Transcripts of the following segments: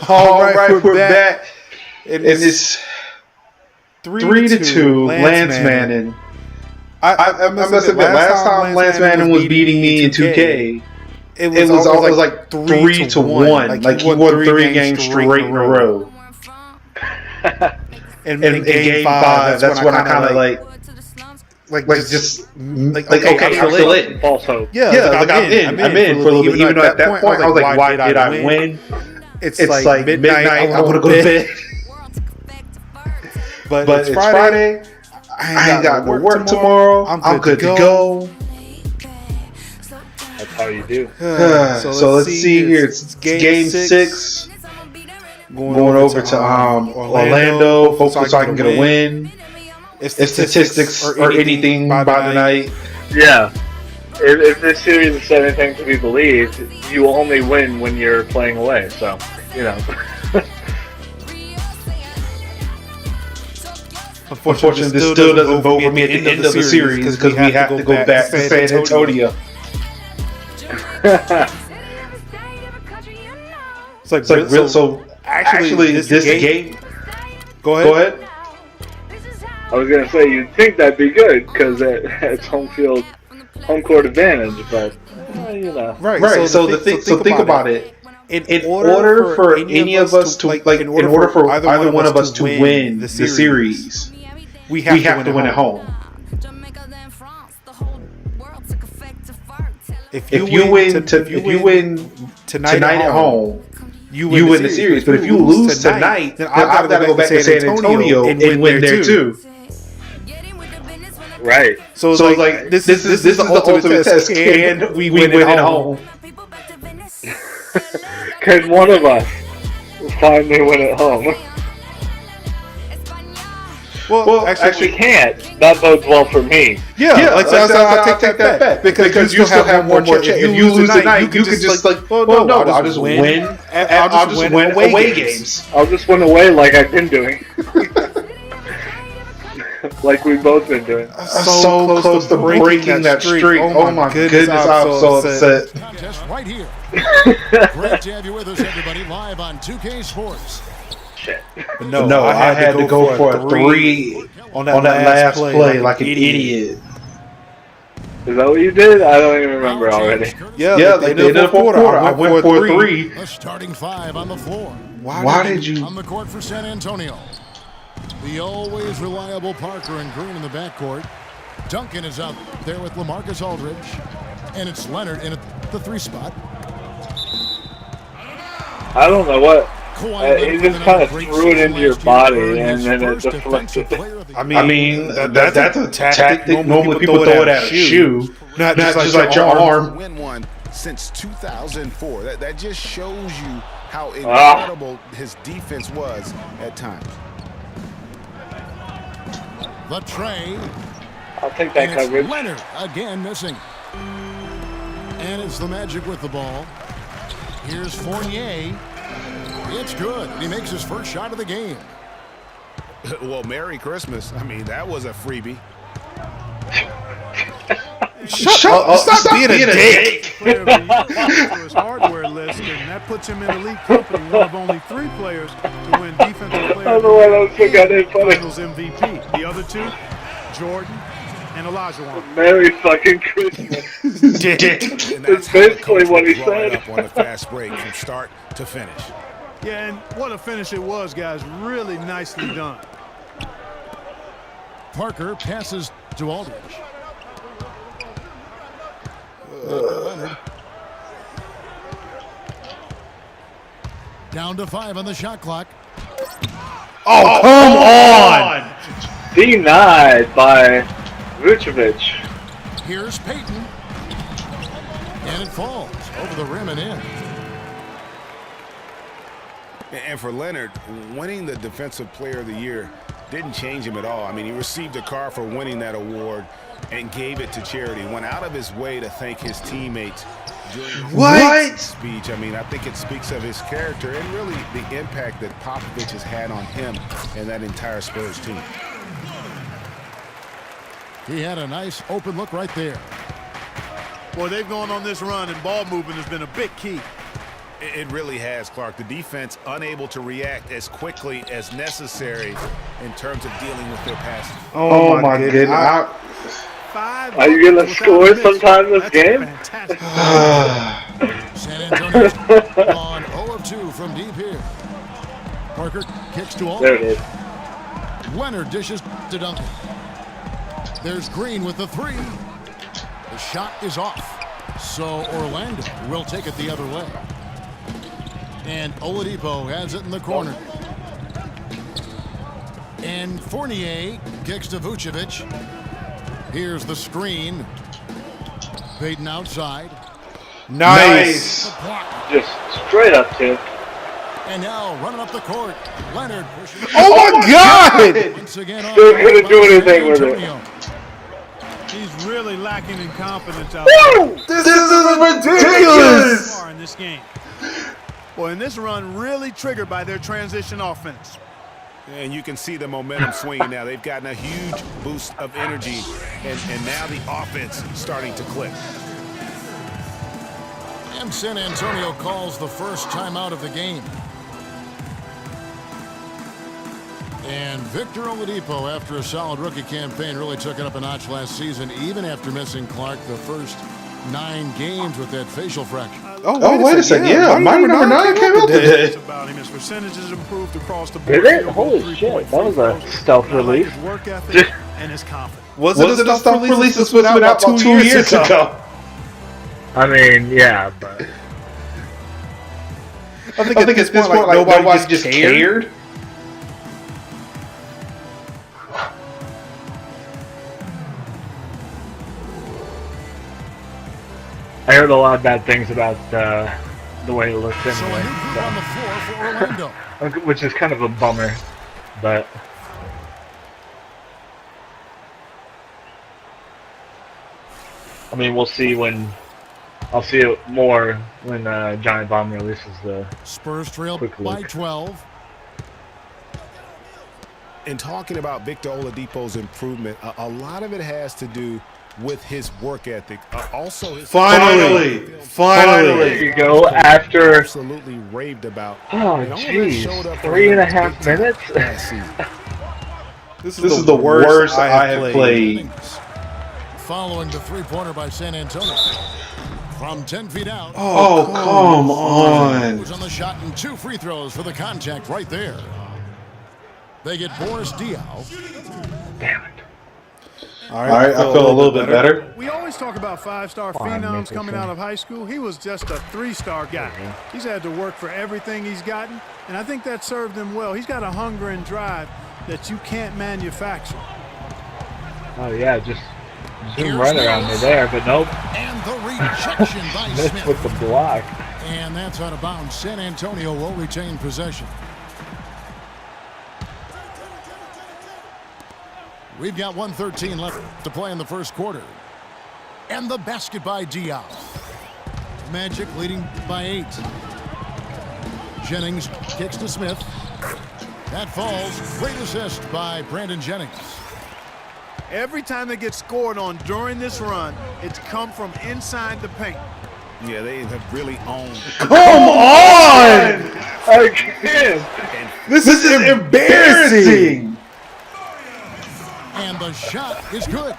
All right, we're back. And it's 3-2, Lancemanon. I must admit, last time Lancemanon was beating me in 2K, it was always like 3-1. Like he won 3 games straight in a row. And in game 5, that's when I kind of like okay, I'm still in. False hope. Yeah, like I'm in for a little bit. Even though at that point, I was like, why did I win? It's like midnight. I want to go to bed. But it's Friday. I ain't got no work tomorrow. I'm good to go. That's how you do. So let's see here. It's game 6. Going over to Orlando. Hopefully so I can get a win. If statistics or anything by the night. Yeah. If this series is anything to be believed, you only win when you're playing away. So, you know. Unfortunately, this still doesn't vote for me at the end of the series because we have to go back to San Antonio. It's like real. So actually, this game. Go ahead. I was gonna say you'd think that'd be good because it's home court advantage, but you know. Right. So think about it. In order for any of us to in order for either one of us to win the series, we have to win at home. If you win tonight at home, you win the series. But if you lose tonight, then I've got to go back to San Antonio and win there too. Right. So like this is the ultimate test. Can we win at home? Can one of us finally win at home? Well, actually, we can't. That bodes well for me. Yeah, I'll take that bet because you still have one more chance. If you lose tonight, you can just I'll just win. I'll just win away games. I'll just win away like I've been doing. Like we've both been doing. So close to breaking that streak. Oh my goodness, I'm so upset. Contest right here. Great to have you with us, everybody, live on 2K Sports. Shit. No, I had to go for a 3 on that last play like an idiot. Is that what you did? I don't even remember already. Yeah, they did the fourth quarter. I went for a 3. The starting 5 on the floor. Why did you? On the court for San Antonio. The always reliable Parker and Green in the backcourt. Duncan is out there with LaMarcus Aldridge. And it's Leonard in the 3 spot. I don't know what. He just kind of threw it into your body and then it deflected. I mean that's a tactic. Normally people throw it at a shoe, not just like your arm. Win one since 2004. That just shows you how incredible his defense was at times. The tray. I'll take that coverage. Leonard again missing. And it's the Magic with the ball. Here's Fournier. It's good. He makes his first shot of the game. Well, Merry Christmas. I mean, that was a freebie. Shut up. Stop being a dick. Player of the year for his hardware list, and that puts him in elite company, one of only 3 players to win Defensive Player of the Year, Finals MVP. The other 2, Jordan and Elijah. Merry fucking Christmas. Dick. That's basically what he said. Up on a fast break from start to finish. Yeah, and what a finish it was, guys. Really nicely done. Parker passes to Aldridge. Leonard. Down to 5 on the shot clock. Oh, come on! Denied by Vucevic. Here's Payton. And it falls over the rim and in. And for Leonard, winning the Defensive Player of the Year didn't change him at all. I mean, he received a car for winning that award and gave it to charity. Went out of his way to thank his teammates during his speech. I mean, I think it speaks of his character and really the impact that Popovich has had on him and that entire Spurs team. He had a nice open look right there. Boy, they've gone on this run, and ball movement has been a big key. It really has, Clark. The defense unable to react as quickly as necessary in terms of dealing with their passing. Oh my goodness. Are you going to score sometime this game? San Antonio's on 0 of 2 from deep here. Parker kicks to Aldridge. There it is. Leonard dishes to Duncan. There's Green with the three. The shot is off. So Orlando will take it the other way. And Oladipo has it in the corner. And Fournier kicks to Vucevic. Here's the screen. Payton outside. Nice. Just straight up tip. And now running up the court. Leonard pushing. Oh my God! Once again, Still couldn't do anything with it. He's really lacking in confidence out there. This is ridiculous! Far in this game. Well, and this run really triggered by their transition offense. And you can see the momentum swinging now. They've gotten a huge boost of energy, and now the offense starting to click. And San Antonio calls the first timeout of the game. And Victor Oladipo, after a solid rookie campaign, really took it up a notch last season, even after missing Clark the first 9 games with that facial fracture. Oh, wait a second. Yeah, Mighty number 9 came out today. About him. His percentages improved across the board. Did it? Holy shit, that was a stealth release. His work ethic and his confidence. Was it a stealth release that was out about 2 years ago? I mean, yeah, but I think at this point, like, nobody just cared. I heard a lot of bad things about the way it looks So a new anyway, group on the floor for Orlando. which is kind of a bummer, but I mean, we'll see when I'll see it more when Giant Bomb releases the Spurs trail quick by look. 12. In talking about Victor Oladipo's improvement, a lot of it has to do with his work ethic. Also, his Finally. There you go. After absolutely raved about. oh jeez, 3.5 minutes. This is the worst I have played. Following the three-pointer by San Antonio. From 10 feet out. Oh, come on. Was on the shot and 2 free throws for the contact right there. They get Boris Diaw. Damn it. All right, I feel a little bit better. We always talk about 5-star phenoms coming out of high school. He was just a 3-star guy. He's had to work for everything he's gotten, and I think that served him well. He's got a hunger and drive that you can't manufacture. Oh yeah, just zoom right around me there, but nope. And the rejection by Missed Smith. with the block. And that's out of bounds. San Antonio will retain possession. We've got 1:13 left to play in the first quarter. And the basket by Diaw. Magic leading by 8. Jennings kicks to Smith. That falls. Great assist by Brandon Jennings. Every time they get scored on during this run, it's come from inside the paint. Yeah, they have really owned. Come on! Again. This is embarrassing. And the shot is good.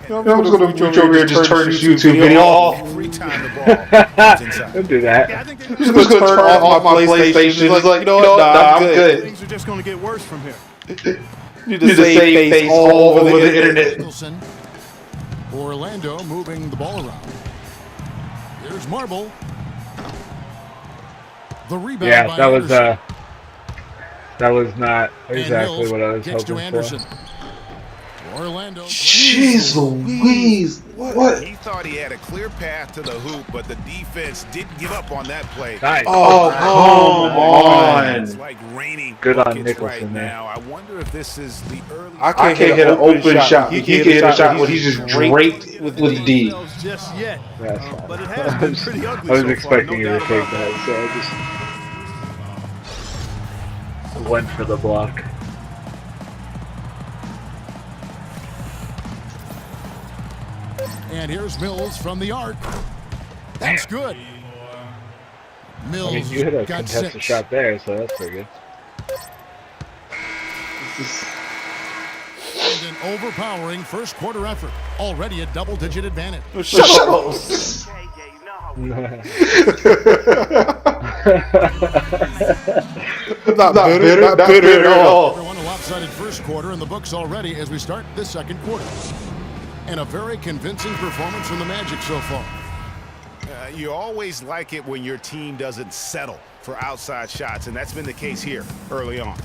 I'm just going to reach over here and just turn this YouTube video off. Every time the ball is inside. Don't do that. Yeah, I think I'm just going to turn off my PlayStation. It's like, you know what? Nah, I'm good. things are just going to get worse from here. You just save face all over the internet. Nicholson. Orlando moving the ball around. There's Marble. The rebound Yeah, by that was not And exactly Mills what I was kicks to hoping Anderson. for. Orlando. Jeez Louise. What? He thought he had a clear path to the hoop, but the defense didn't give up on that play. Nice. Oh, come It's on. like raining Good on buckets Nicholson right there. now. I wonder if this is the early. I can't hit an open shot. He can hit a shot when he's just draped with D. Just yet. That's fine. But it has been pretty ugly I was so expecting far, you no to doubt take about that, so I just went for the block. And here's Mills from the arc. That's good. Mills I mean, you hit a got contested 6. shot there, so that's pretty good. And an overpowering first quarter effort. Already a double-digit advantage. Shut up. Not bitter at all. Everyone a lopsided first quarter in the books already as we start this second quarter. And a very convincing performance from the Magic so far. You always like it when your team doesn't settle for outside shots, and that's been the case here early on.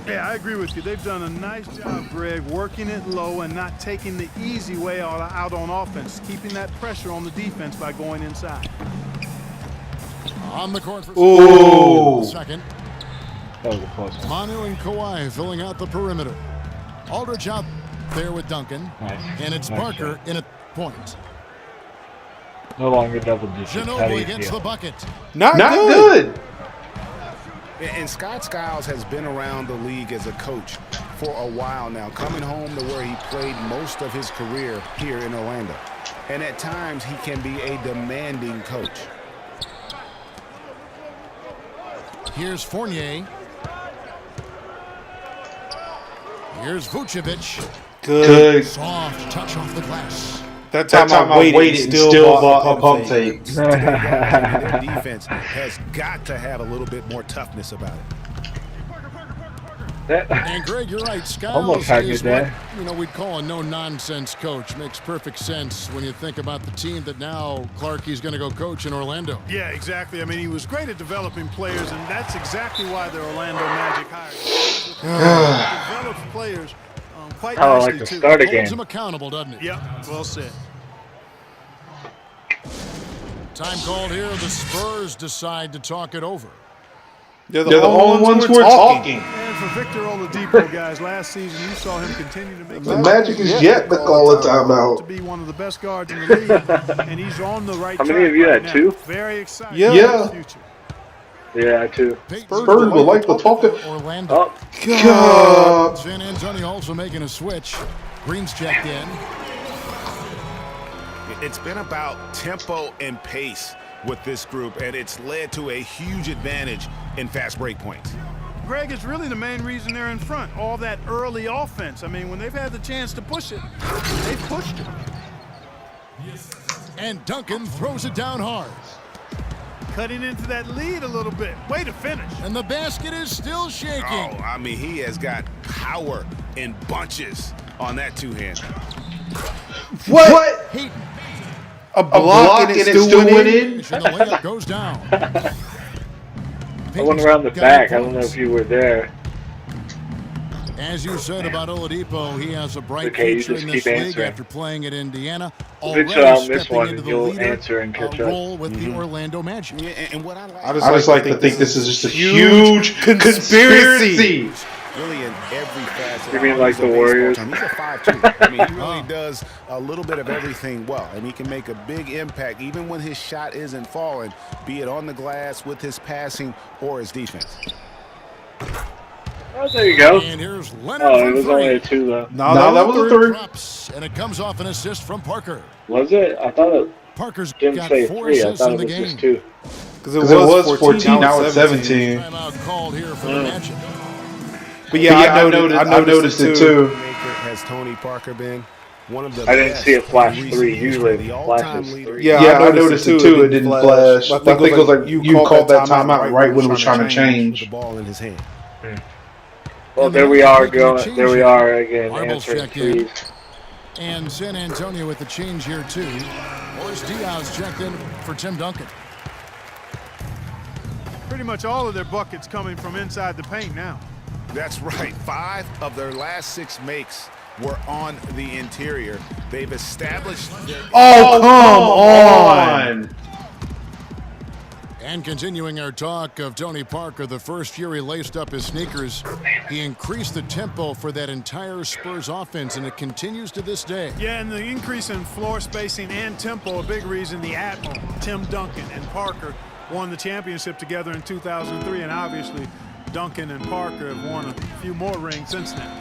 Yeah, I agree with you. They've done a nice job, Greg, working it low and not taking the easy way out on offense, keeping that pressure on the defense by going inside. On the court for second. That was a close one. Manu and Kawhi filling out the perimeter. Aldridge out there with Duncan. Nice. And it's Nice Parker shot. in a point. No longer double digits. How do Ginobili you gets feel? the bucket. Not good. And Scott Skiles has been around the league as a coach for a while now, coming home to where he played most of his career here in Orlando. And at times, he can be a demanding coach. Here's Fournier. Here's Vucevic. Good. Soft touch off the glass. That time I waited and still bought a pump fake. Their defense has got to have a little bit more toughness about it. And Greg, you're right. Almost Skiles had is you there. what we'd call a no-nonsense coach. Makes perfect sense when you think about the team that now Clarkie's going to go coach in Orlando. Yeah, exactly. I mean, he was great at developing players, and that's exactly why the Orlando Magic hired him. Develops players quite How I nicely, like to too. start a Holds game. him accountable, doesn't he? Yep, well said. Time called here. The Spurs decide to talk it over. They're the only ones who are talking. And for Victor Oladipo, guys, last season you saw him continue to make The Magic is yet to call a to timeout. be one of the best guards in the league, and he's on the right How track many of you right had now. 2? Very excited Yeah. about the future. Yeah, 2. Spurs would like to talk to. Orlando. Oh, God. San Antonio also making a switch. Green's checked in. It's been about tempo and pace with this group, and it's led to a huge advantage in fast break points. Greg, it's really the main reason they're in front. All that early offense. I mean, when they've had the chance to push it, they've pushed it. And Duncan throws it down hard. Cutting into that lead a little bit. Way to finish. And the basket is still shaking. Oh, I mean, he has got power in bunches on that two-hander. What? Heaton. A block and it still went in? And the layup goes down. I went around the back. I don't know if you were there. As you said about Oladipo, he has a bright Okay, you future just in this keep league answering. after playing at Indiana. Eventually Already on this stepping one, into the you'll leader answer and catch up. role with the Orlando Magic. Yeah, and what I like, I just like to think this is just a huge conspiracy. really in every facet. You mean of like the baseball Warriors? team. He's a 5'2". I mean, he really does a little bit of everything well, and he can make a big impact even when his shot isn't falling, be it on the glass with his passing or his defense. Oh, there you go. And here's Leonard Oh, for it was three. only a 2 though. No, that was a 3. Drops, and it comes off an assist from Parker. Was it? I thought it Parker's didn't got say 4 3. I assists thought in it the was game. just 2. Because it was 14, now it's 17. Timeout called here for the Magic. But yeah, I noticed it too. Has Tony Parker been one of the I didn't best see a flash in 3. recent Usually history, the it all-time flashes leader. 3. Yeah, I noticed it too. It didn't flash. I think it was like you called that timeout right when it was trying to With change. the ball in his hand. Well, there we are going. There we are again, Marbles answering checked in. 3s. And San Antonio with the change here too. Morris Diaz checked in for Tim Duncan. Pretty much all of their buckets coming from inside the paint now. That's right. 5 of their last 6 makes were on the interior. They've established their Oh, come on! And continuing our talk of Tony Parker, the first year he laced up his sneakers, he increased the tempo for that entire Spurs offense, and it continues to this day. Yeah, and the increase in floor spacing and tempo, a big reason the Admiral, Tim Duncan, and Parker won the championship together in 2003, and obviously Duncan and Parker have won a few more rings since then.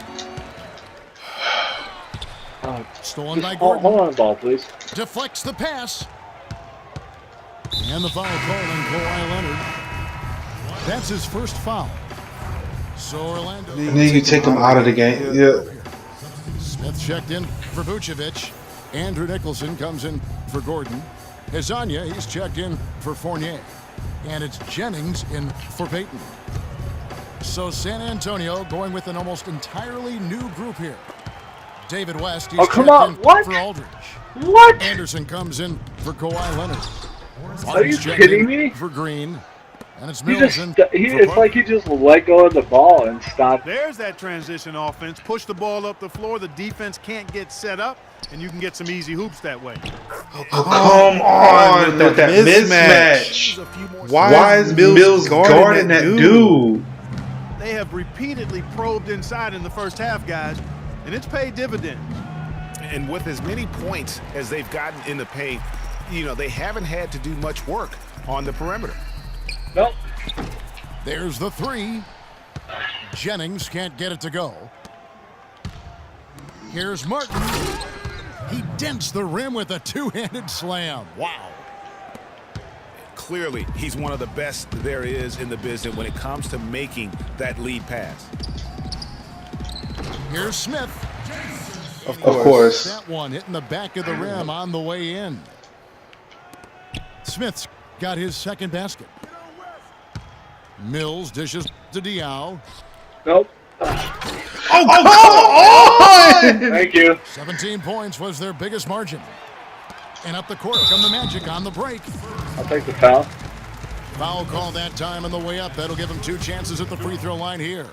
Stolen by Hold Gordon. on the ball, please. Deflects the pass. And the foul called on Kawhi Leonard. That's his first foul. So Orlando. And then you take him out of the game. Yeah. Smith checked in for Vucevic. Andrew Nicholson comes in for Gordon. Hezonja, he's checked in for Fournier. And it's Jennings in for Payton. So San Antonio going with an almost entirely new group here. David West, he's checked in for Aldridge. What? Anderson comes in for Kawhi Leonard. Are you kidding me? For Green. And it's He Mills just, in it's like he just let go of the ball and stopped. There's that transition offense. Push the ball up the floor. The defense can't get set up, and you can get some easy hoops that way. Come on with that mismatch. Why is Mills guarding that dude? They have repeatedly probed inside in the first half, guys, and it's paid dividends. And with as many points as they've gotten in the paint, you know, they haven't had to do much work on the perimeter. Nope. There's the three. Jennings can't get it to go. Here's Martin. He dents the rim with a two-handed slam. Wow. Clearly, he's one of the best there is in the business when it comes to making that lead pass. Here's Smith. Of course. That one hitting the back of the rim on the way in. Smith's got his second basket. Mills dishes to Diaw. Nope. Oh, come on! Thank you. 17 points was their biggest margin. And up the court come the Magic on the break. I'll take the foul. Foul call that time on the way up. That'll give them 2 chances at the free throw line here.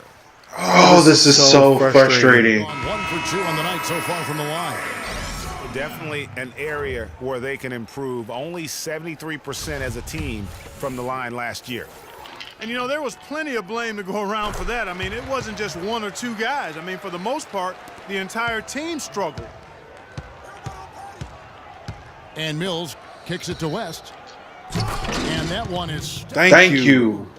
Oh, this is so frustrating. 1 for 2 on the night so far from the line. Definitely an area where they can improve. Only 73% as a team from the line last year. And, you know, there was plenty of blame to go around for that. I mean, it wasn't just 1 or 2 guys. I mean, for the most part, the entire team struggled. And Mills kicks it to West. And that one is... Thank you.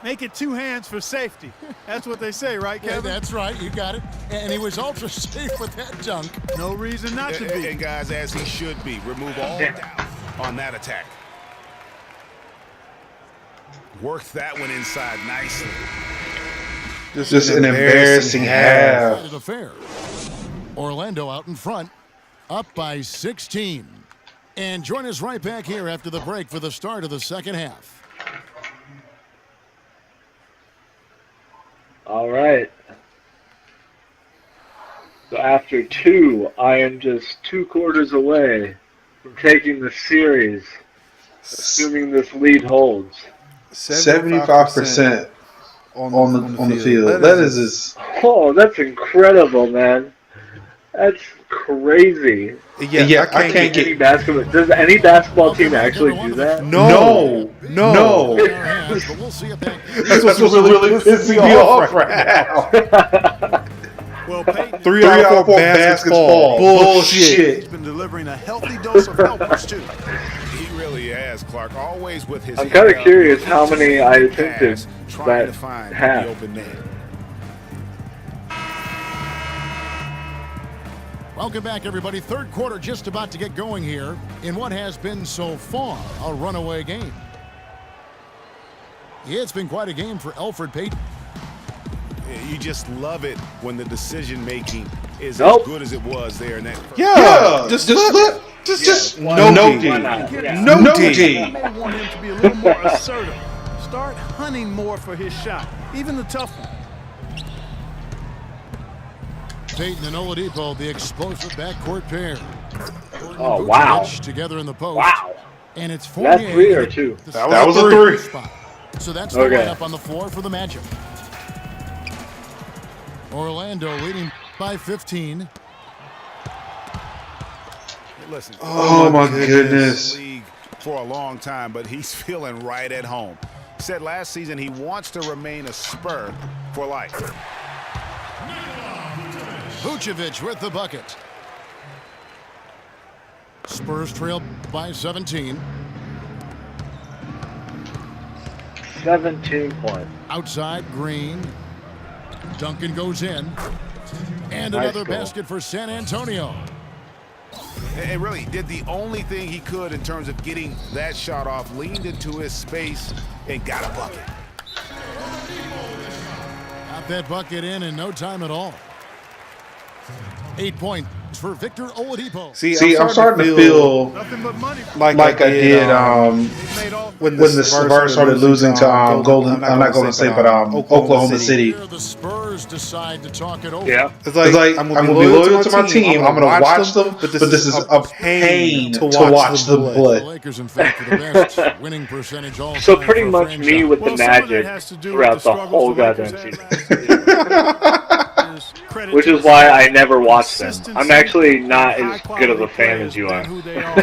Make it 2 hands for safety. That's what they say, right, Kevin? Yeah, that's right. You got it. And he was ultra safe with that dunk. No reason not to be. And guys, as he should be. Remove all doubt on that attack. Worked that one inside nicely. Just an embarrassing half. Affair. Orlando out in front, up by 16. And join us right back here after the break for the start of the second half. All right. So after 2, I am just 2 quarters away from taking the series, assuming this lead holds. 75% on the field. That is just... Oh, that's incredible, man. That's crazy. Yeah, I can't get... any basketball. Does any basketball team actually do that? No. But we'll see if that... That's what's really pissing me off right now. Well, Peyton, 3 out of 4 baskets fall. Bullshit. He's been delivering a healthy dose of helpers, too. He really has, Clark. Always with his... I'm kind of curious how many I attempted trying that to find half. the open man. Welcome back, everybody. Third quarter just about to get going here in what has been so far a runaway game. Yeah, it's been quite a game for Elfrid Payton. You just love it when the decision-making is as good as it was there in that first. Just no D. No D. You may want him to be a little more assertive. Start hunting more for his shot, even the tough one. Payton and Oladipo, the explosive backcourt pair. Oh, wow. Together in the post. Wow. And it's Fournier. That's 3 or 2? That was a 3. Spot. So that's the lineup on the floor for the Magic. Orlando leading by 15. Listen, Oh my goodness. League for a long time, but he's feeling right at home. Said last season he wants to remain a Spur for life. Vucevic with the bucket. Spurs trail by 17. 17 points. Outside, Green. Duncan goes in. And another basket for San Antonio. And really did the only thing he could in terms of getting that shot off, leaned into his space, and got a bucket. that bucket in no time at all. 8 points for Victor Oladipo. See, I'm starting to feel Nothing but money. like I did when the Spurs started losing to not Golden State, but Oklahoma City. The Spurs decide to talk it over. Yeah. It's like I'm going to be loyal to my team. I'm going to watch them, but this is a pain to watch them The play. Lakers, in fact, for the best winning percentage all So time pretty for a much franchise. me with the Well, some of that Magic has to do with throughout the the struggles whole the Lakers goddamn had season. last year. Credit Which to is the why staff. I never watched them. I'm Consistency actually not and as good of a high-quality fan as you players are. being who they are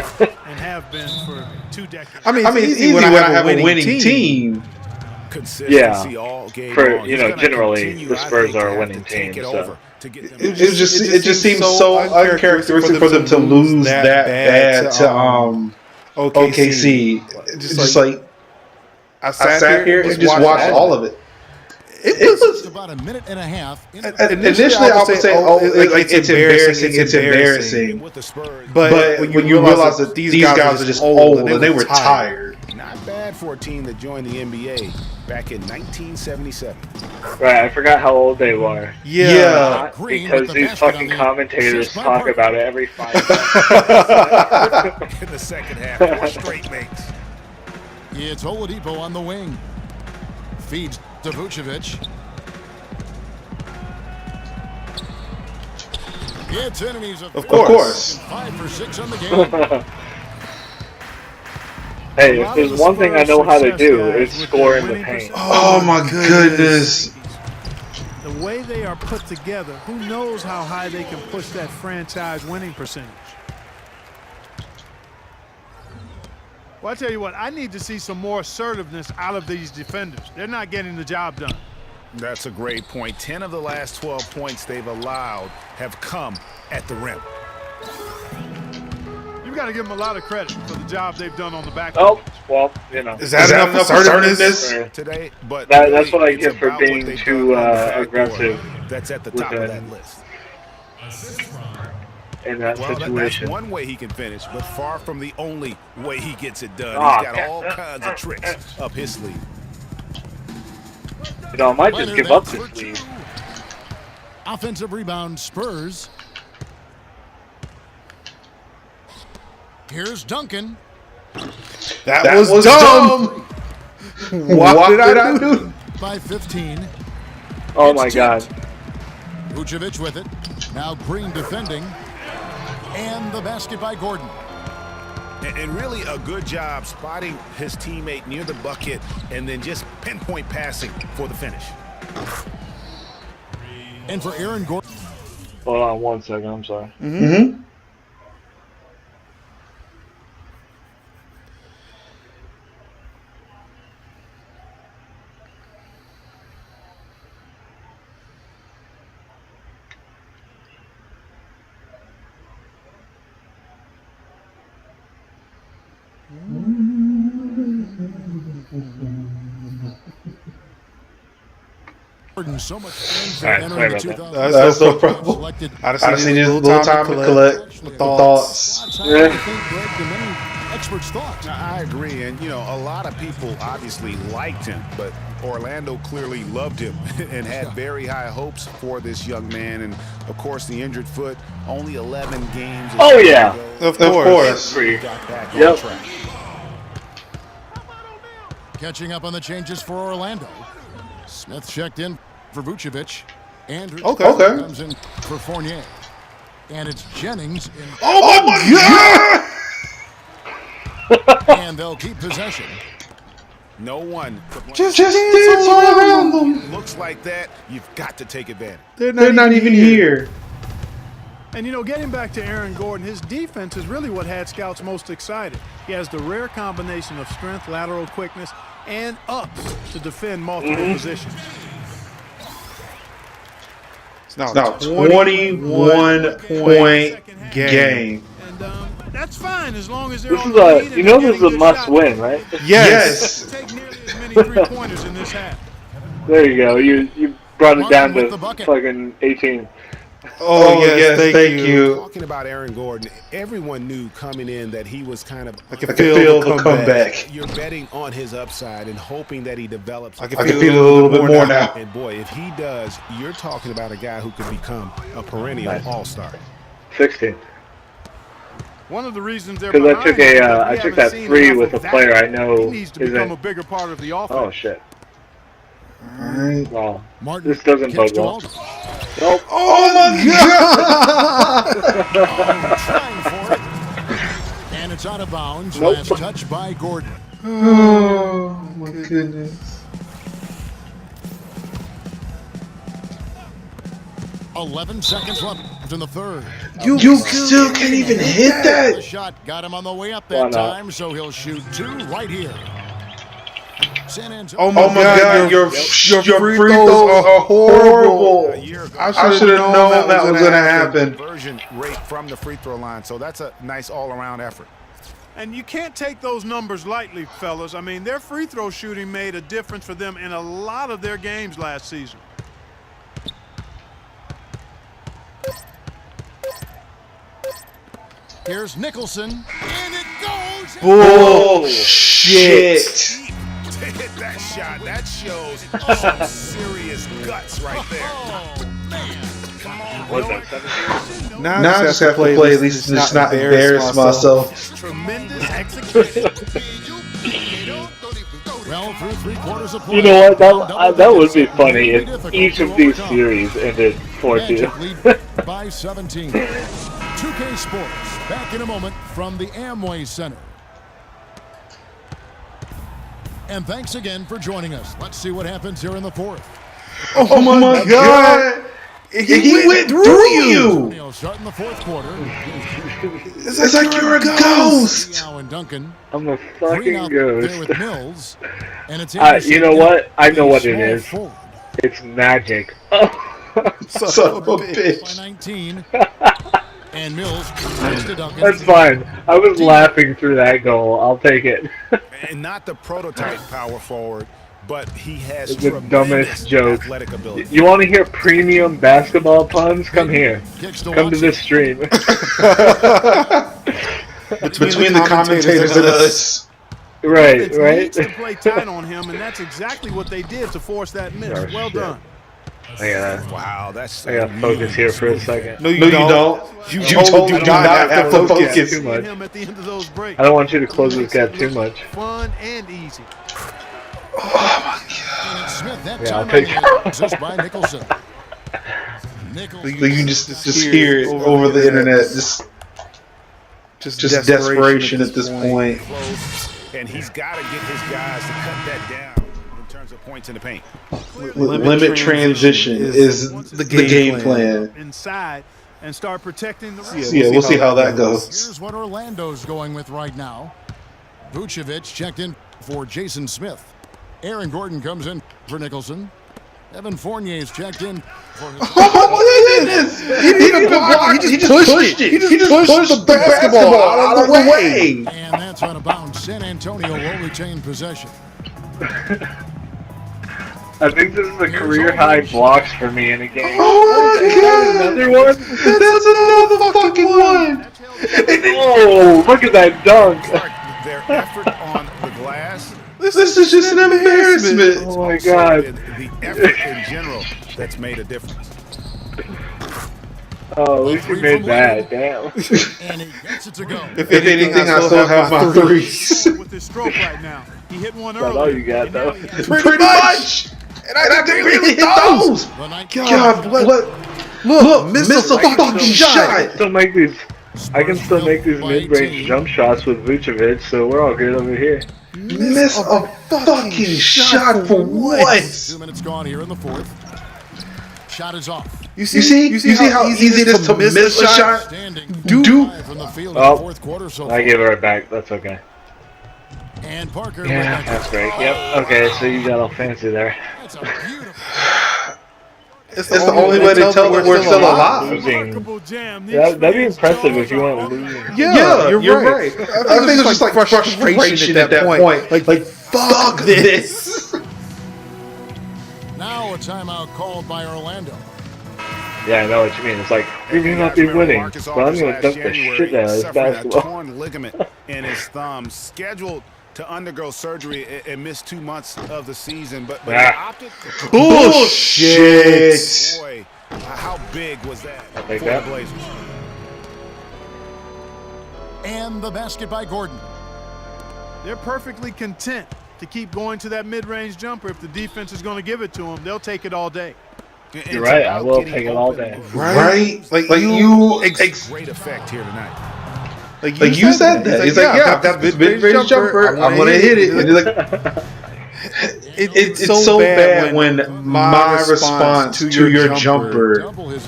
and have been for 2 decades. I mean, it's easy when I have a winning team. Consistency all game For long. you He's know, gonna generally continue, the I Spurs think, are to a have winning to take team. it So over to get them It just seems so uncharacteristic for them to lose that bad to OKC. Just like I sat here and just watched all of it. It was About a minute and a half. initially I would say, it's embarrassing. It's embarrassing. with the Spurs. But when you realize that these guys are just old and they were tired. Not bad for a team that joined the NBA back in 1977. right, I forgot how old they were. Yeah. Because these fucking commentators talk about it every 5 minutes. In the second half, 4 straight makes. It's Oladipo on the wing. Feeds to Vucevic. It's enemies Of course. 5 for 6 on the game. Hey, if there's one thing I know how to do, it's score in the paint. Oh my goodness. The way they are put together, who knows how high they can push that franchise winning percentage. Well, I tell you what, I need to see some more assertiveness out of these defenders. They're not getting the job done. That's a great point. 10 of the last 12 points they've allowed have come at the rim. You've got to give them a lot of credit for the job they've done on the back. Oh, well, you know. Is that enough assertiveness? Today, but That's what I it's get for about what being they've too done on the backboard. aggressive That's at the top of that within- list. in that Well, that's situation. one way he can finish, but far from the only way he gets it done. Oh, He's got okay. all kinds of tricks up his sleeve. You know, I might just give up this lead. Offensive rebound, Spurs. Here's Duncan. That was dumb. What did I do? By 15. Oh my god. Vucevic with it. Now Green defending. And the basket by Gordon. And really a good job spotting his teammate near the bucket and then just pinpoint passing for the finish. And for Aaron Gordon. Hold on 1 second, I'm sorry. Mm-hmm. Gordon, so much for All right, entering sorry the about that. 2000. That's no problem. Selected I just need a little time to collect the thoughts. outside of the think break than many experts thought. I agree, and you know, a lot of people obviously liked him, but Orlando clearly loved him and had very high hopes for this young man. And of course, the injured foot, only 11 games. Oh, yeah. Of course. Free. Got back Yep. on track. Catching up on the changes for Orlando. Smith checked in for Vucevic. Andrews Okay. comes in for Fournier. And it's Jennings in. Oh my god! And they'll keep possession. No one Just dance all around them. looks like that. You've got to take advantage. They're not even here. And, you know, getting back to Aaron Gordon, his defense is really what had scouts most excited. He has the rare combination of strength, lateral quickness, and ups to defend multiple positions. It's now a 21-point game. And that's fine as long as they're This on is the a, lead and you know, they're this is a getting good shots. must-win, right? Yes. Take nearly as many three-pointers in this half. There you go. You brought it down Martin with to the bucket. fucking 18. Oh, yes, thank you. Talking about Aaron Gordon, everyone knew coming in that he was kind of. I can feel the comeback. You're betting on his upside and hoping that he develops. I can feel it a little bit more now. And boy, if he does, you're talking about a guy who could become a perennial all-star. 16. One of the reasons they're Because behind I took that 3 with a player I know he needs to become a isn't. bigger part of the offense. Oh shit. Alright. Well, Martin this doesn't bode kicks to well. Aldridge. Nope. Oh my god! Trying for it. And it's out of bounds. Nope. Last touch by Gordon. Oh my goodness. 11 seconds left in the third. You still can't even hit The that? shot got him on the way up Why that not? time, so he'll shoot 2 right here. San Antonio. Oh my god, your free throws are horrible. I should have known that was going to happen. Conversion rate from the free throw line, so that's a nice all-around effort. And you can't take those numbers lightly, fellas. I mean, their free throw shooting made a difference for them in a lot of their games last season. Here's Nicholson, and it goes. Bullshit. To hit that shot, that shows some serious guts right there. Oh, man. Come on, What's Will. that, 17? Now I just have to play at least just not embarrass myself. Tremendous execution. Well, through 3/4 of play. You know what? That would be funny if each of these series ended 4-2. Magic lead by 17. 2K Sports, back in a moment from the Amway Center. And thanks again for joining us. Let's see what happens here in the fourth. Oh my god! He went through you! Starting the fourth quarter. It's like you're a ghost! Now and Duncan. I'm a Green fucking out there with ghost. Mills. And it's You know what? I know what it Small is. forward. It's magic. Son of a By bitch. 19. And Mills goes to Duncan. That's fine. I was laughing through that goal. I'll take it. And not the prototype power forward, but he has It's the tremendous dumbest joke. athletic ability. You want to hear premium basketball puns? Come here. Kicks to Come to Watson. this stream. Between the commentators and us. Right, Needs right. to play tight on him, and that's exactly what they did to force that miss. Oh, Well shit. done. Wow, that's I gotta focus here for a second. No, you don't. You told you not have to focus. Too much. Him at the end of those breaks. I don't want you to close this gap too much. Fun and easy. And it's Smith that Yeah, I'll time take on the assist by Nicholson. Nicholson. You can just hear it over the internet. Just desperation at this point. close, and he's got to get his guys to cut that down in terms of points in the paint. Limit transition is the game plan. Inside and start protecting the rim. Yeah, we'll see how that goes. Here's what Orlando's going with right now. Vucevic checked in for Jason Smith. Aaron Gordon comes in for Nicholson. Evan Fournier's checked in for his... Oh my goodness! He didn't even block. He just pushed it. He just pushed the basketball out of the way. And that's out of bounds. San Antonio will retain possession. I think this is a career high blocks for me in a game. Oh my god! Another one? That's another fucking one! Oh, look at that dunk. Their effort on the glass. This is just an embarrassment. Oh my god. The effort in general that's made a difference. Oh, at least you made that. Damn. And he gets it to go. If anything, I still have my threes. With his stroke right now. He hit one That's all you early. got, though. Pretty much. And I can really hit those. God, what? Look, miss a fucking shot. Still make these. I can still make these mid-range jump shots with Vucevic, so we're all good over here. Miss a fucking shot for what? 2 minutes gone here in the fourth. Shot is off. You see how easy it is to miss a shot? Standing Do- from the field in Oh, the fourth quarter so I far. gave it right back. That's okay. And Parker. Yeah, with that's great. Yep. Okay, so you got all fancy there. That's a beautiful. It's the only way to tell that we're still alive. Losing. Remarkable jam. That'd be impressive if you weren't losing. Yeah, you're right. I think it's just like frustration at that point. Like fuck this. Now a timeout called by Orlando. Yeah, I know what you mean. It's like, we may not be winning, but I'm going to dunk the shit out of this basketball. A torn ligament in his thumb, scheduled to undergo surgery and miss 2 months of the season, but he opted to Bullshit. Boy, how big was that for that. the Blazers? And the basket by Gordon. They're perfectly content to keep going to that mid-range jumper. If the defense is going to give it to them, they'll take it all day. You're right. I will take it all day. Right? Like you Great effect here tonight. Like you said that. He's like, yeah, I've got this mid-range jumper. I'm going to hit it. And he's like, it's so bad when my response to your jumper is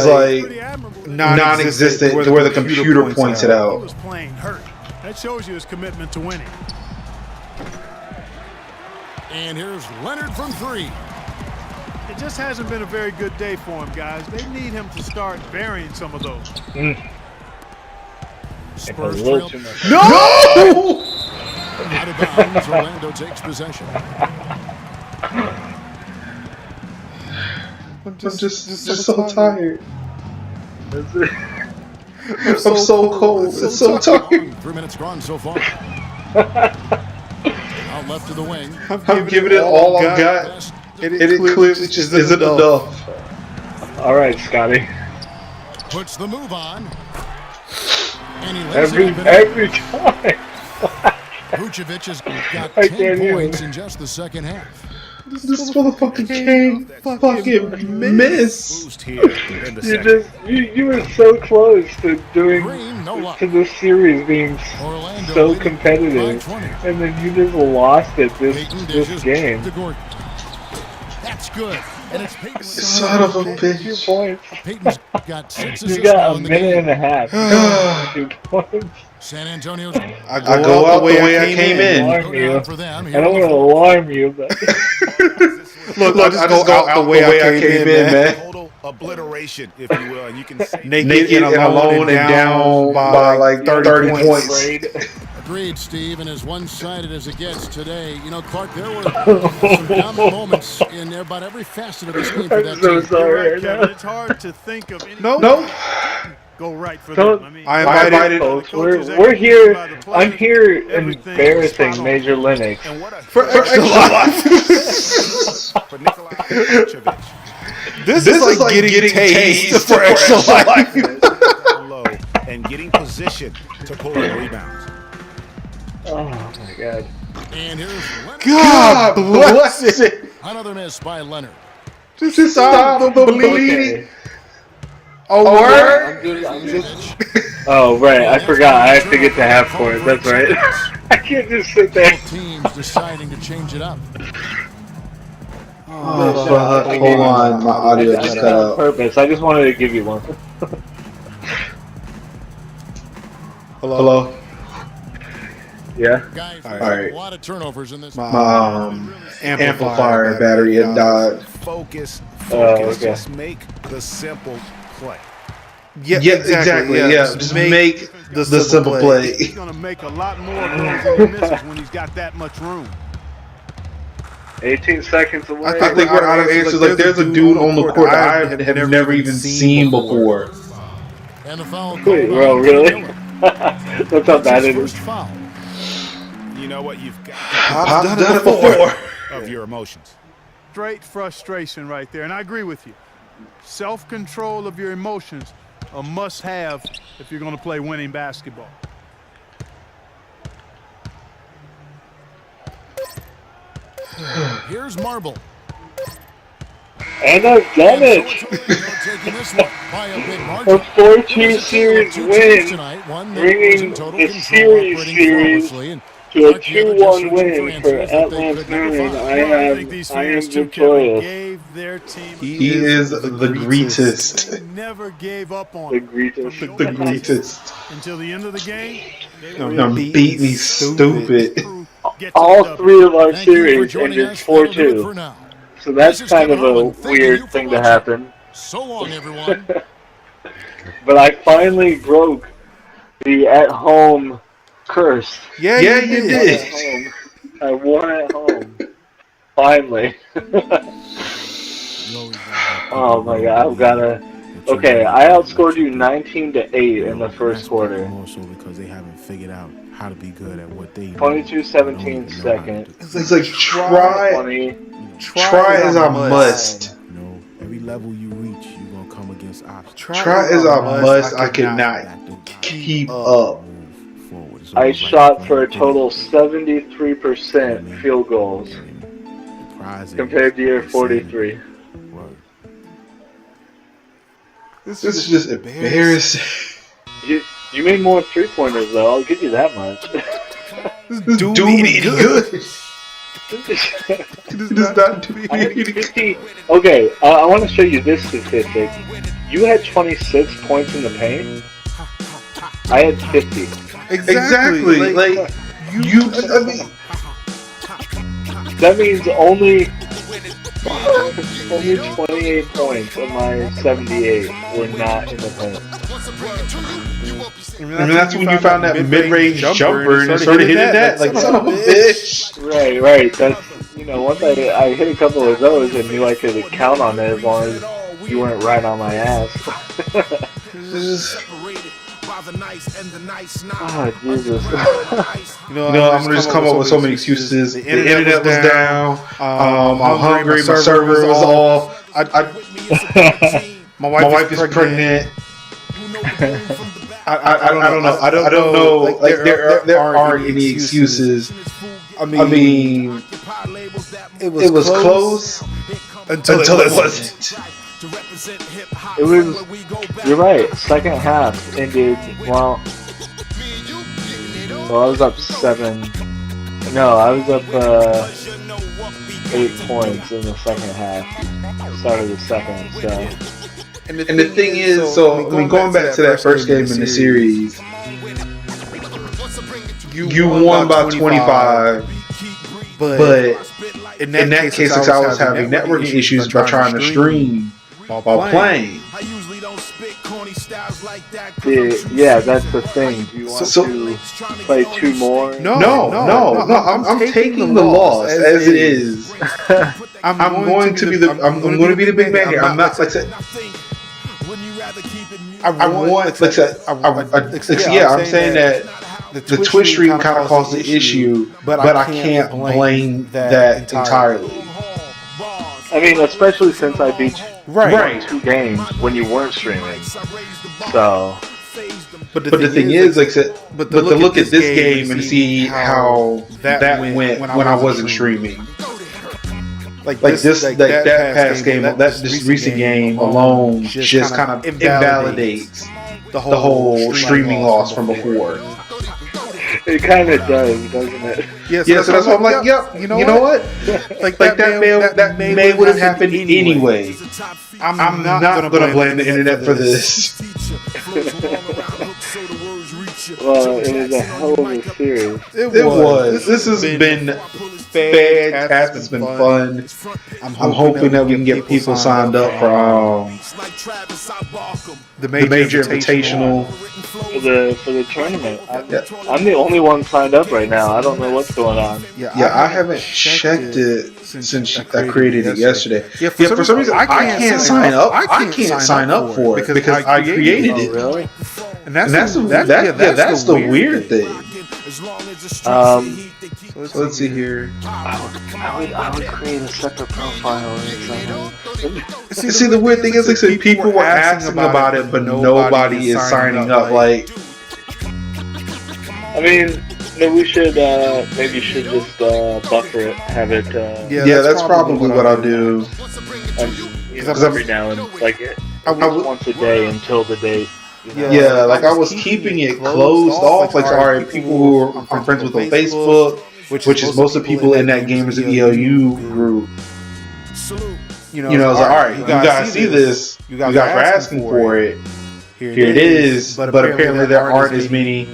like non-existent to where the computer points it He out. was playing hurt. That shows you his commitment to winning. And here's Leonard from three. It just hasn't been a very good day for him, guys. They need him to start varying some of those. Spurs A trail. little too much. No! Out of bounds, Orlando takes possession. I'm just so tired. That's it. I'm so cold. It's so tired. 3 minutes gone so far. Out left to the wing. I'm giving it all I've got. And it clearly just isn't enough. All right, Scotty. Puts the move on. And he lays Every it up time. Vucevic has got I 10 can't even. points in just the second half. This motherfucking game fucking miss. Boost here in the second. You were so close to doing Green, no luck. to this series being Orlando so leading competitive, by 20. and then you just lost it Peyton this dishes game. to Gordon. That's good. And it's Peyton. Son of a 2 bitch. points. Peyton's got 6 assists You got now a in the minute game. and a half. 2 points. San Antonio's I go out the way I came in. Alarm go you. down for them. I don't want to alarm you, but Look, I just go out the way I came in, man. Total obliteration, if you will, and you can say Naked and alone and down by like 30 points. afraid. Agreed, Steve, and as one-sided as it gets today. You know, Clark, there were some common moments in about every facet of this game for that I'm so team. You're sorry. right, right Kevin. now. It's hard to think of any No. go right for Don't- them. I mean, I invited Folks, coaches we're here. executed by the players. I'm here Everything was embarrassing spot on. Major Linux. and what a For extra life. for Nikolai Vucevic. This is like getting tased for extra life. Down low and getting position to pull in rebounds. Oh my God. And here's Leonard. God bless it. Another miss by Leonard. Just stop the bleeding. Okay. Oh, word? I'm just. Oh right, I forgot. I have to get to half court. That's right. I can't just sit there. Both teams deciding to change it up. Oh, fuck. Hold on. My audio I just did cut it on out. purpose. I just wanted to give you one. Hello? Yeah. Guys, All right. a lot of turnovers in this. My amplifier battery had died. Focus. Okay. Just make the simple play. Yeah, exactly. Yeah, just make the simple play. He's going to make a lot more of those than he misses when he's got that much room. 18 seconds away. I think we're out of answers. Like, there's a dude on the court that I have never even seen before. And the foul called Wait, on bro, really? Miller. That's how bad it First is. foul. You know what? You've got I've done it before. of your emotions. Straight frustration right there, and I agree with you. Self-control of your emotions, a must-have if you're going to play winning basketball. Here's Marble. And I've done it. Taking this one by a big A margin. 4-2 series win, bringing the series to a 2-1 win for at Lancemanon. I am victorious. Gave their team He is the greatest. They never gave up on The him. greatest. The greatest. Until the end of the game, they I'm beat me stupid. All 3 of our Thank you for series joining ended us. That'll do it 4-2. for now. So that's This is kind of Kevin a Harlan. Thank you weird for thing to watching. happen. So long, everyone. But I finally broke the at-home curse. Yeah, you Won did. at home. I won at home. Finally. Oh my God, I've gotta. Okay, I outscored you 19-8 in the first quarter. More so because they haven't figured out how to be good at what they do. 22-17 second. It's like try 20. is a must. You know, every level you reach, you're gonna come against obstacles. Try is a must. I cannot keep up. I shot for a total 73% field goals compared to your 43. This is just embarrassing. You made more 3-pointers though. I'll give you that much. This dude any good. Does not do any good. Okay, I want to show you this statistic. You had 26 points in the paint. I had 50. Exactly. Like you. I mean, that means only 28 points of my 78 were not in the paint. I mean, that's when you found that mid-range jumper and started hitting that. Like, son of a bitch. Right. That's, once I hit a couple of those, I knew I could count on it as long as you weren't right on my ass. Oh, Jesus. I'm gonna just come up with so many excuses. The internet was down. I'm hungry. My server was off. My wife is pregnant. I don't know. I don't know. Like there aren't any excuses. I mean, it was close until it wasn't. It was. You're right. Second half ended. Well, I was up 7. No, I was up 8 points in the second half. Start of the second. So. And the thing is, going back to that first game in the series, you won by 25, but in that case, I was having networking issues by trying to stream while playing. Yeah, that's the thing. Do you want to play 2 more? No. I'm taking the loss as it is. I'm going to be the big man here. I'm not like that. I'm saying that the Twitch stream kind of caused the issue, but I can't blame that entirely. I mean, especially since I beat you in 2 games when you weren't streaming. So. But the thing is, like, but to look at this game and see how that went when I wasn't streaming. Like that past game, this recent game alone just kind of invalidates the whole streaming loss from before. It kind of does, doesn't it? Yeah, so that's why I'm like, yep. You know what? Like that may would have happened anyway. I'm not gonna blame the internet for this. Well, it was a hell of a series. It was. This has been fantastic. It's been fun. I'm hoping that we can get people signed up for the major invitational for the tournament. I'm the only one signed up right now. I don't know what's going on. Yeah, I haven't checked it since I created it yesterday. Yeah, for some reason I can't sign up. I can't sign up for it because I created it. Really? And that's the weird thing. So let's see here. I would create a separate profile. See, the weird thing is, like, people were asking about it, but nobody is signing up. Like, I mean, maybe you should just buffer it, have it. Yeah, that's probably what I'll do. Because every now and once a day until the date. Yeah, like I was keeping it closed off. Like, all right, people who I'm friends with on Facebook, which is most of the people in that Gamers of ELU group. I was like, all right, you guys see this. You guys are asking for it. Here it is. But apparently there aren't as many.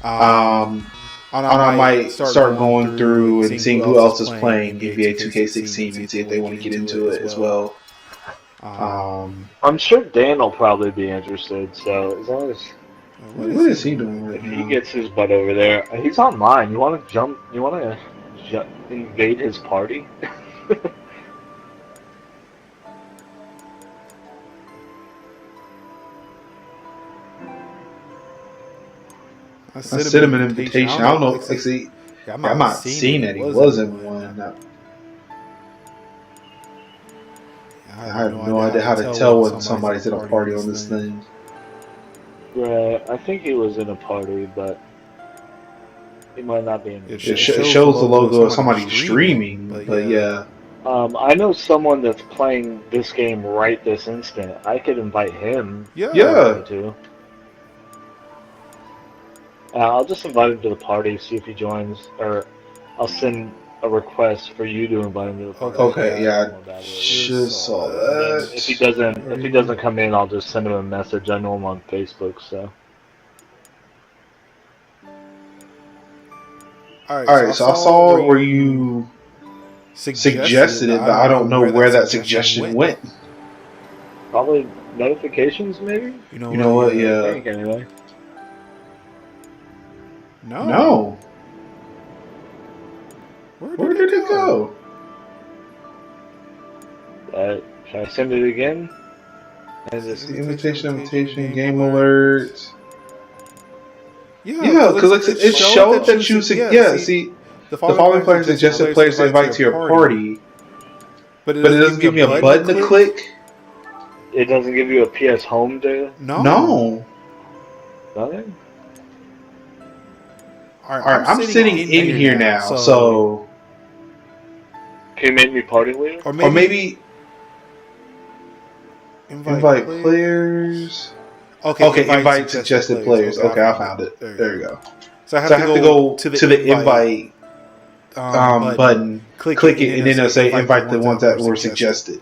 And I might start going through and seeing who else is playing NBA 2K16 and see if they want to get into it as well. I'm sure Dan will probably be interested. So as long as what is he doing right now? He gets his butt over there. He's online. You want to jump? You want to invade his party? I sent him an invitation. I don't know. Like, see, I'm not seeing that he was in one. I have no idea how to tell when somebody's at a party on this thing. Right, I think he was in a party, but he might not be in it. It shows the logo of somebody streaming, but yeah. I know someone that's playing this game right this instant. I could invite him. Yeah. I'll just invite him to the party, see if he joins, or I'll send a request for you to invite him to the party. Okay, yeah, I just saw that. If he doesn't come in, I'll just send him a message. I know him on Facebook, so. Alright, so I saw where you suggested it, but I don't know where that suggestion went. Probably notifications, maybe? You know what, yeah. I think, anyway. No. Where did it go? Should I send it again? Invitation, game alerts. Yeah, because it showed that you see the following players suggested players to invite to your party, but it doesn't give me a button to click. It doesn't give you a PS Home to? No. Nothing? Alright, I'm sitting in here now, so... Can you make me party leader? Or maybe invite players. Okay, invite suggested players. Okay, I found it. There you go. So I have to go to the invite button, click it, and then it'll say invite the ones that were suggested.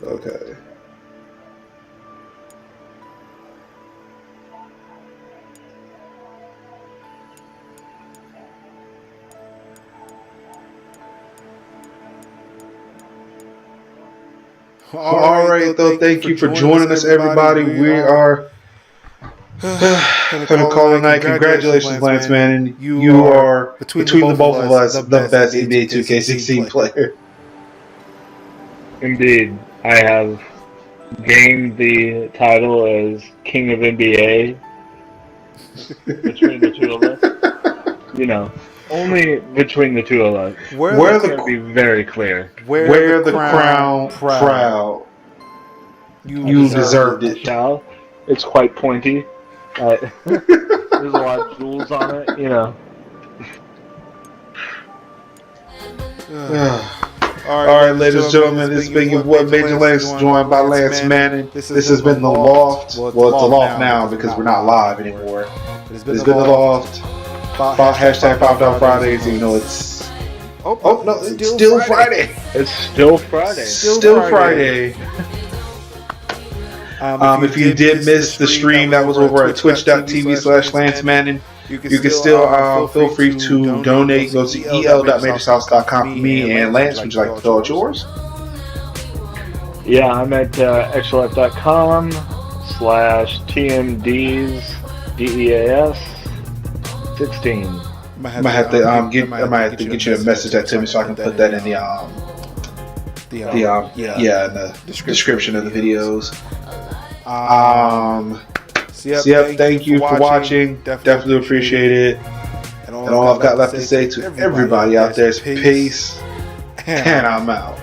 Okay. All right, though. Thank you for joining us, everybody. We are having a call tonight. Congratulations, Lancemanon. You are, between the both of us, the best NBA 2K16 player. Indeed. I have gained the title as King of NBA between the two of us. You know, only between the two of us. Wear the be very clear. Wear the crown proud. You deserved it. Shall. It's quite pointy. There's a lot of jewels on it, you know. Alright, ladies and gentlemen, this has been your boy Major Lance, joined by Lancemanon. This has been The Loft. Well, it's The Loft now because we're not live anymore. It's been The Loft. Hashtag $5 Fridays, even though it's... Oh, no, it's still Friday. It's still Friday. Still Friday. If you did miss the stream, that was over at twitch.tv/Lancemanon. You can still feel free to donate. Go to el.MajorsHouse.com for me. And Lance, would you like to fill out yours? Yeah, I'm at extraLeft.com/TMDs/DEAS16. I might have to get you to message that to me so I can put that in the description of the videos. Thank you for watching. Definitely appreciate it. And all I've got left to say to everybody out there is peace, and I'm out.